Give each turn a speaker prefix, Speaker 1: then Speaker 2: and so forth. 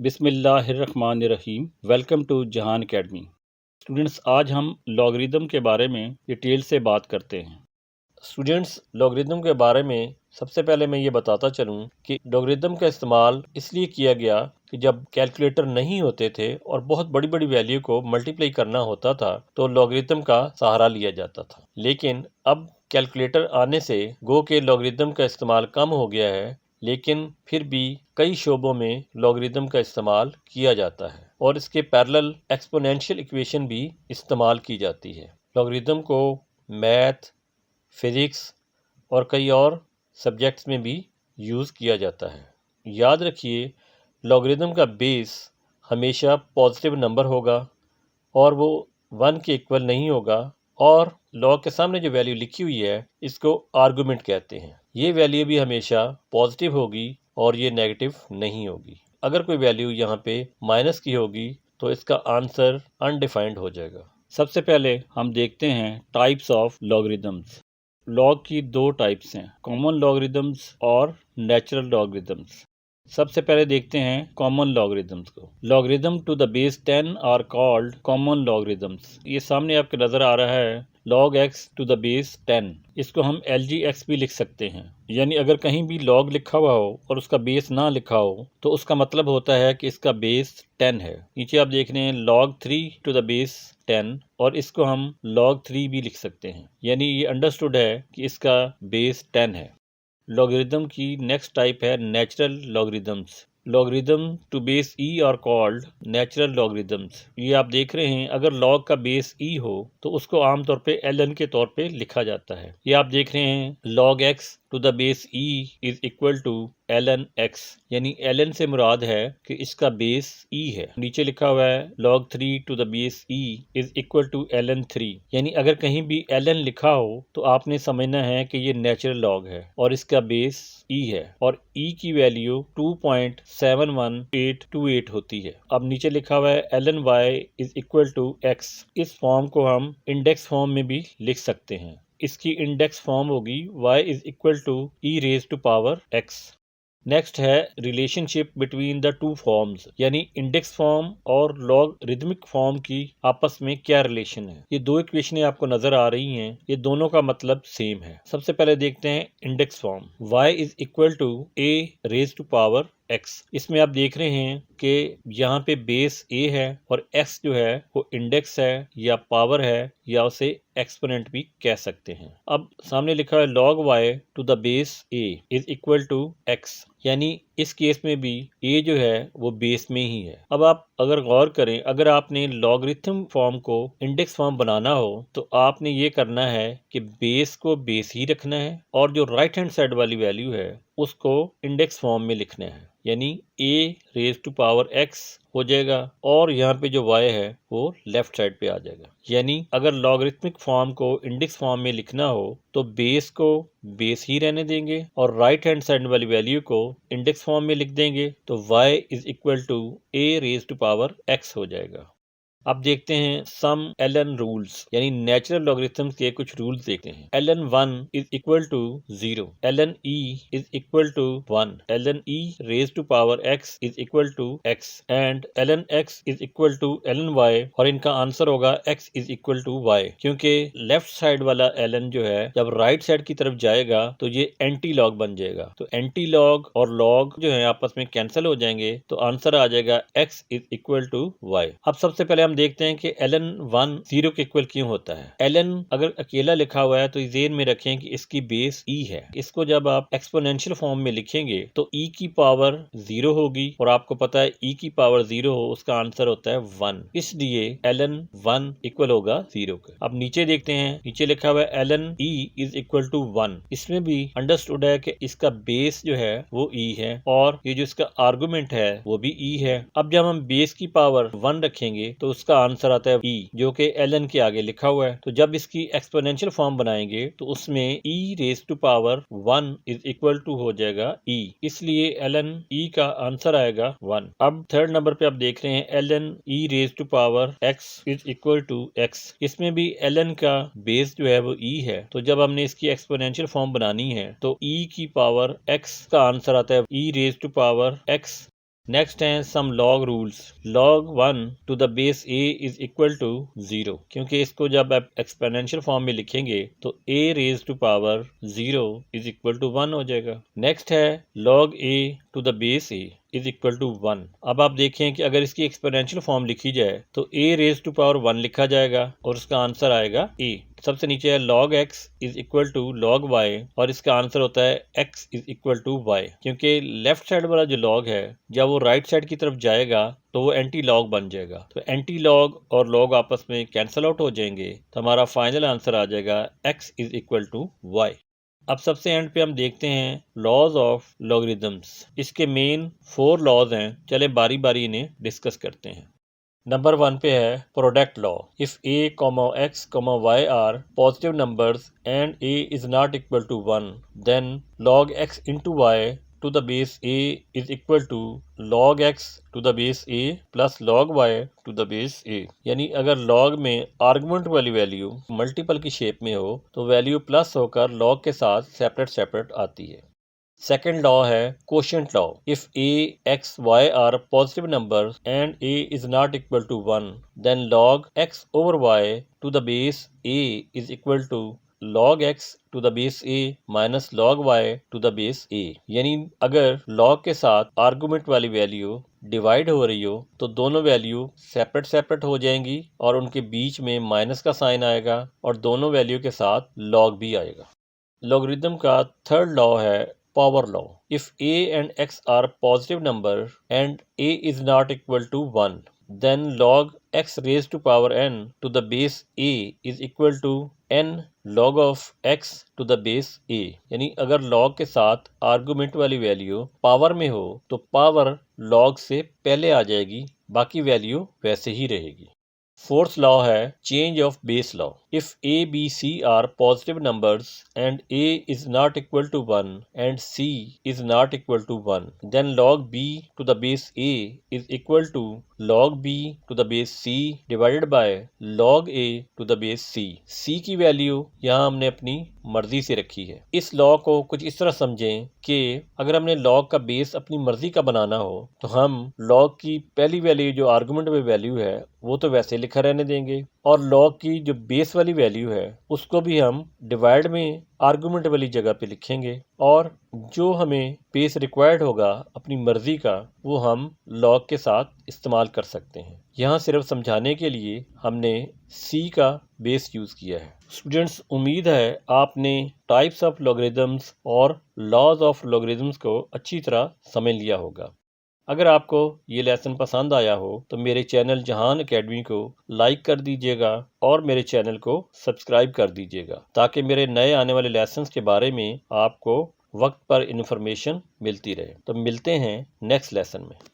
Speaker 1: बिस्मिल्लाहिर्रहमानिर्रहीम। Welcome to जहान academy. Students, आज हम लॉगरिदम के बारे में डिटेल से बात करते हैं। स्टूडेंट्स, लॉगरिदम के बारे में सबसे पहले मैं ये बताता चलूँ कि लॉगरिदम का इस्तेमाल इसलिए किया गया कि जब कैलकुलेटर नहीं होते थे और बहुत बड़ी बड़ी वैल्यू को मल्टीप्लाई करना होता था तो लॉगरिदम का सहारा लिया जाता था। लेकिन अब कैलकुलेटर आने से गो के लॉगरिदम का इस्तेमाल कम हो गया है, लेकिन फिर भी कई शोबों में लॉगरिदम का इस्तेमाल किया जाता है और इसके पैरेलल एक्सपोनेंशियल इक्वेशन भी इस्तेमाल की जाती है। लॉगरिदम को मैथ, फिज़िक्स और कई और सब्जेक्ट्स में भी यूज़ किया जाता है। याद रखिए, लॉगरिदम का बेस हमेशा पॉजिटिव नंबर होगा और वो 1 के इक्वल नहीं होगा, और लॉग के सामने जो वैल्यू लिखी हुई है इसको आर्गुमेंट कहते हैं। ये वैल्यू भी हमेशा पॉजिटिव होगी और ये नेगेटिव नहीं होगी। अगर कोई वैल्यू यहाँ पे माइनस की होगी तो इसका आंसर अनडिफाइंड हो जाएगा। सबसे पहले हम देखते हैं टाइप्स ऑफ लॉगरिदम्स। लॉग की दो टाइप्स हैं, कॉमन लॉगरिदम्स और नेचुरल लॉगरिदम्स। सबसे पहले देखते हैं कॉमन लॉगरिदम्स को। Logarithm to the base 10 are called common logarithms. ये सामने आपके नजर आ रहा है log x to the base 10। इसको हम lgx भी लिख सकते हैं। यानी अगर कहीं भी log लिखा हुआ हो और उसका बेस ना लिखा हो तो उसका मतलब होता है कि इसका बेस 10 है। नीचे आप देख रहे हैं log 3 टू द बेस 10, और इसको हम log 3 भी लिख सकते हैं। यानी ये अंडरस्टूड है कि इसका बेस 10 है। लॉगरिदम की नेक्स्ट टाइप है natural logarithms. Logarithm to base e are called natural logarithms. ये आप देख रहे हैं, अगर लॉग का बेस ई हो तो उसको आमतौर पे ln के तौर पे लिखा जाता है। ये आप देख रहे हैं log x to the base e is equal to ln x, यानी ln से मुराद है कि इसका बेस e है। नीचे लिखा हुआ है log 3 to the base e is equal to ln 3, यानी अगर कहीं भी ln लिखा हो तो आपने समझना है कि ये नेचुरल लॉग है और इसका बेस e है, और e की वैल्यू 2.71828 होती है। अब नीचे लिखा हुआ है ln y is equal to x। इस फॉर्म को हम इंडेक्स फॉर्म में भी लिख सकते हैं। इसकी इंडेक्स फॉर्म होगी y is equal to e raise to power x। Next है relationship between the two forms, यानी इंडेक्स फॉर्म और लॉगरिदमिक फॉर्म की आपस में क्या रिलेशन है। ये दो इक्वेशनें आपको नजर आ रही हैं, ये दोनों का मतलब सेम है। सबसे पहले देखते हैं index form. y is equal to a raise to power x। इसमें आप देख रहे हैं कि यहाँ पे बेस a है और x जो है वो इंडेक्स है या पावर है या उसे एक्सपोनेंट भी कह सकते हैं। अब सामने लिखा है log y to the base a is equal to x, यानी इस केस में भी a जो है वो बेस में ही है। अब आप अगर गौर करें, अगर आपने लॉगरिथम फॉर्म को इंडेक्स फॉर्म बनाना हो तो आपने ये करना है कि बेस को बेस ही रखना है और जो राइट हैंड साइड वाली वैल्यू है उसको इंडेक्स फॉर्म में लिखना है, यानी a raise to power x हो जाएगा और यहाँ पे जो y है वो लेफ्ट साइड पे आ जाएगा। यानी अगर लॉगरिथमिक फॉर्म को इंडेक्स फॉर्म में लिखना हो तो बेस को बेस ही रहने देंगे और राइट हैंड साइड वाली वैल्यू को इंडेक्स फॉर्म में लिख देंगे तो y is equal to a raise to power x हो जाएगा। अब देखते हैं सम ln रूल्स, यानी नेचुरल लॉगरिथम्स के कुछ रूल्स देखते हैं। ln 1 is equal to 0, ln e is equal to 1, ln e raise to power x is equal to x and ln x is equal to ln y, और इनका answer होगा x is equal to y, क्योंकि left side वाला ln जो है जब right side की तरफ जाएगा तो ये एंटी लॉग बन जाएगा। तो एंटी लॉग और लॉग जो है आपस में कैंसिल हो जाएंगे तो आंसर आ जाएगा x is equal to y। अब सबसे पहले हम देखते हैं कि ln 1 0 के इक्वल क्यों होता है। ln अगर अकेला लिखा हुआ है तो ज़हन में रखें कि इसकी बेस e है। इसको जब आप एक्सपोनेंशियल फॉर्म में लिखेंगे तो e की पावर 0 होगी, और आपको पता है e की पावर 0 हो उसका आंसर होता है 1, इसलिए ln 1 इक्वल होगा 0 के। अब नीचे देखते हैं, नीचे लिखा हुआ है ln e is equal to 1। इसमें भी अंडरस्टूड है कि इसका बेस जो है वो e है और ये जो इसका आर्गुमेंट है वो भी e है। अब जब हम बेस की पावर 1 रखेंगे तो उसका आंसर आता है e, जो कि ln के आगे लिखा हुआ है। तो जब इसकी एक्सपोनेंशियल फॉर्म बनाएंगे तो उसमें e raise to power 1 is equal to हो जाएगा e, इसलिए ln e का आंसर आएगा 1। अब थर्ड नंबर पे आप देख रहे हैं ln e raise to power x is equal to x। इसमें भी ln का बेस जो है वो e है, तो जब हमने इसकी एक्सपोनेंशियल फॉर्म बनानी है तो e की पावर x का आंसर आता है e raise to power x next हैं some log rules. log 1 to the base a is equal to 0, क्योंकि इसको जब आप एक्सपोनेंशियल फॉर्म में लिखेंगे तो a raise to power 0 is equal to 1 हो जाएगा। नेक्स्ट है log a to the base a is equal to 1। अब आप देखें कि अगर इसकी एक्सपोनेंशियल फॉर्म लिखी जाए तो a रेज टू पावर 1 लिखा जाएगा और उसका आंसर आएगा a। सबसे नीचे है log x is equal to log y और इसका आंसर होता है x is equal to y, क्योंकि लेफ्ट साइड वाला जो log है जब वो राइट साइड की तरफ जाएगा तो वो एंटी लॉग बन जाएगा। तो एंटी लॉग और लॉग आपस में कैंसिल आउट हो जाएंगे तो हमारा फाइनल आंसर आ जाएगा x is equal to y। अब सबसे एंड पे हम देखते हैं लॉज ऑफ लॉगरिदम्स। इसके मेन 4 लॉज हैं, चले बारी बारी इन्हें डिस्कस करते हैं। नंबर 1 पे है product law. If a, x, y are positive numbers and a is not equal to 1 then log x into y to the base a is equal to log x to the base a plus log y to the base a। यानी अगर log में argument वाली value multiple की shape में हो तो value plus होकर log के साथ सेपरेट आती है। सेकेंड लॉ है quotient law. If a, x, y are positive numbers and a is not equal to 1 then log x over y to the base a is equal to log x to the base a minus log y to the base a। यानी अगर log के साथ argument वाली value divide हो रही हो तो दोनों वैल्यू सेपरेट हो जाएंगी और उनके बीच में माइनस का साइन आएगा और दोनों वैल्यू के साथ log भी आएगा। लॉगरिथम का थर्ड लॉ है power law. If a and x are positive number and a is not equal to 1, then log x raised to power n to the base a is equal to n log of x to the base a। यानी अगर log के साथ argument वाली value power में हो तो power log से पहले आ जाएगी, बाकी वैल्यू वैसे ही रहेगी। फोर्थ लॉ है change of base law. If a, b, c are positive numbers and a is not equal to 1 and c is not equal to 1 then log b to the base a is equal to log b to the base c divided by log a to the base c। c की value यहाँ हमने अपनी मर्जी से रखी है। इस law को कुछ इस तरह समझें कि अगर हमने log का बेस अपनी मर्जी का बनाना हो तो हम log की पहली वैल्यू जो आर्गुमेंट में वैल्यू है वो तो वैसे लिखा रहने देंगे और log की जो बेस वाली वैल्यू है उसको भी हम डिवाइड में आर्गुमेंट वाली जगह पे लिखेंगे और जो हमें बेस रिक्वायर्ड होगा अपनी मर्जी का वो हम log के साथ इस्तेमाल कर सकते हैं। यहाँ सिर्फ समझाने के लिए हमने c का बेस यूज़ किया है। स्टूडेंट्स, उम्मीद है आपने टाइप्स ऑफ लॉगरिदम्स और लॉज ऑफ लॉगरिदम्स को अच्छी तरह समझ लिया होगा। अगर आपको ये लेसन पसंद आया हो तो मेरे चैनल जहान एकेडमी को लाइक कर दीजिएगा और मेरे चैनल को सब्सक्राइब कर दीजिएगा ताकि मेरे नए आने वाले लेसन्स के बारे में आपको वक्त पर इन्फॉर्मेशन मिलती रहे। तो मिलते हैं नेक्स्ट लेसन में।